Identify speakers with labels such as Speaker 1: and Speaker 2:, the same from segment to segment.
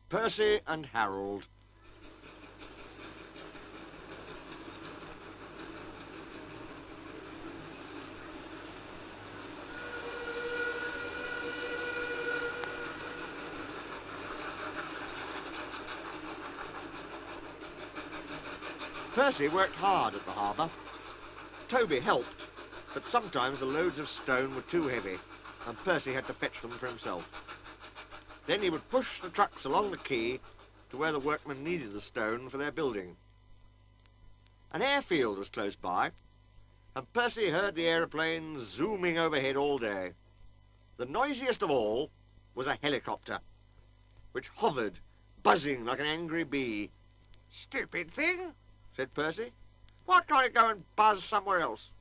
Speaker 1: Percy and Harold. Percy worked hard at the harbour. Toby helped, but sometimes the loads of stone were too heavy, and Percy had to fetch them for himself. Then he would push the trucks along the quay to where the workmen needed the stone for their building. An airfield was close by, and Percy heard the aeroplanes zooming overhead all day. The noisiest of all was a helicopter, which hovered, buzzing like an angry bee.
Speaker 2: "Stupid thing,"
Speaker 1: said Percy.
Speaker 2: "Why can't it go and buzz somewhere else?"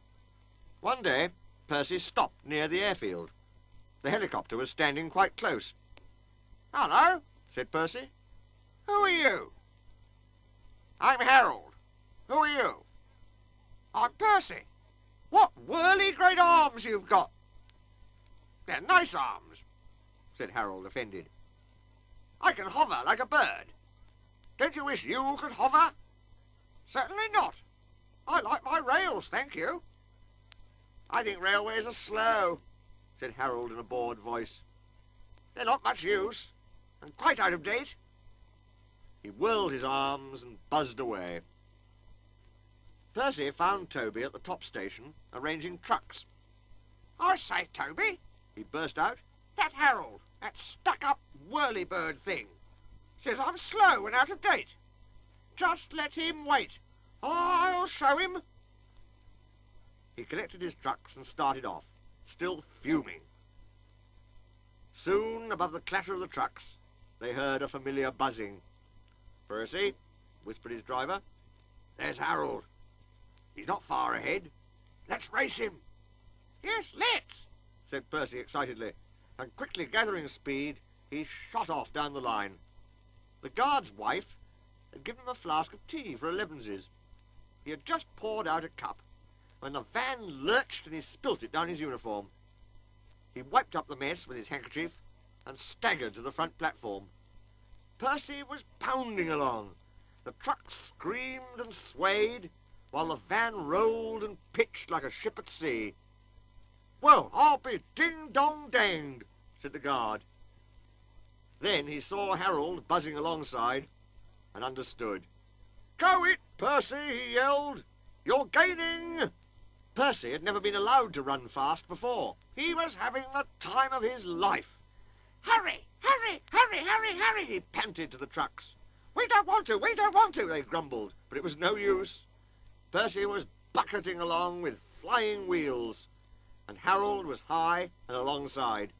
Speaker 1: One day, Percy stopped near the airfield. The helicopter was standing quite close.
Speaker 2: "Hello,"
Speaker 1: said Percy.
Speaker 2: "who are you?" "I'm Harold. Who are you?" "I'm Percy. What whirly great arms you've got!" "They're nice arms,"
Speaker 1: said Harold, offended.
Speaker 2: "I can hover like a bird. Don't you wish you could hover?" "Certainly not. I like my rails, thank you." "I think railways are slow," said Harold in a bored voice. "They're not much use, and quite out of date."
Speaker 1: He whirled his arms and buzzed away. Percy found Toby at the top station, arranging trucks.
Speaker 2: "I say, Toby,"
Speaker 1: He burst out.
Speaker 2: "that Harold, that stuck-up whirlybird thing, says I'm slow and out of date. Just let him wait. I'll show him."
Speaker 1: He collected his trucks and started off, still fuming. Soon, above the clatter of the trucks, they heard a familiar buzzing. "Percy," whispered his driver, "there's Harold. He's not far ahead. Let's race him."
Speaker 2: "Yes, let's,"
Speaker 1: said Percy excitedly, and quickly gathering speed, he shot off down the line. The guard's wife had given him a flask of tea for elevenses. He had just poured out a cup when the van lurched and he spilt it down his uniform. He wiped up the mess with his handkerchief and staggered to the front platform. Percy was pounding along. The truck screamed and swayed, while the van rolled and pitched like a ship at sea. "Well, I'll be ding-dong-danged," said the guard. Then he saw Harold buzzing alongside and understood. "Go it, Percy," he yelled. "You're gaining." Percy had never been allowed to run fast before. He was having the time of his life. "Hurry, hurry, hurry, hurry, hurry," he panted to the trucks. We don't want to," they grumbled, but it was no use. Percy was bucketing along with flying wheels, and Harold was high and alongside.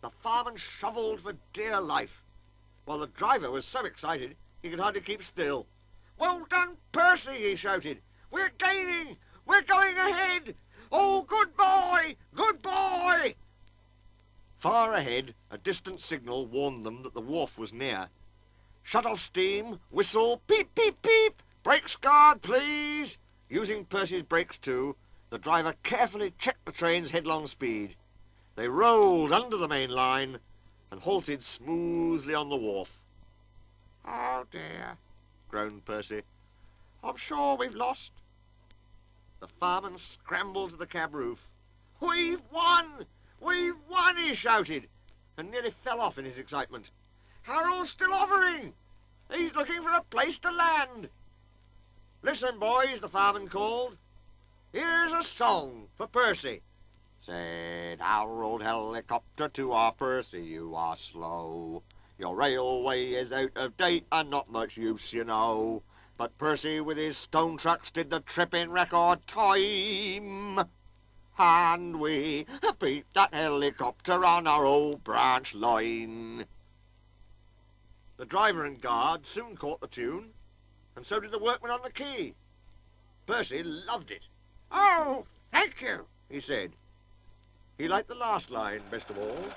Speaker 1: The fireman shovelled for dear life, while the driver was so excited he could hardly keep still. "Well done, Percy," he shouted. "We're gaining! We're going ahead! Oh, good boy! Good boy!" Far ahead, a distant signal warned them that the wharf was near. "Shut off steam, whistle, peep, peep, peep! Brakes guard, please!" Using Percy's brakes too, the driver carefully checked the train's headlong speed. They rolled under the main line and halted smoothly on the wharf.
Speaker 2: "Oh dear,"
Speaker 1: groaned Percy.
Speaker 2: "I'm sure we've lost."
Speaker 1: The fireman scrambled to the cab roof. "We've won! We've won!" he shouted, and nearly fell off in his excitement. "Harold's still hovering! He's looking for a place to land!" "Listen, boys," the fireman called. "Here's a song for Percy." Said Harold Helicopter to our Percy, "You are slow. Your railway is out of date and not much use, you know. But Percy with his stone trucks did the trip in record time. And we beat that helicopter on our old branch line." The driver and guard soon caught the tune, and so did the workmen on the quay. Percy loved it.
Speaker 2: "Oh, thank you,"
Speaker 1: he said. He liked the last line best of all.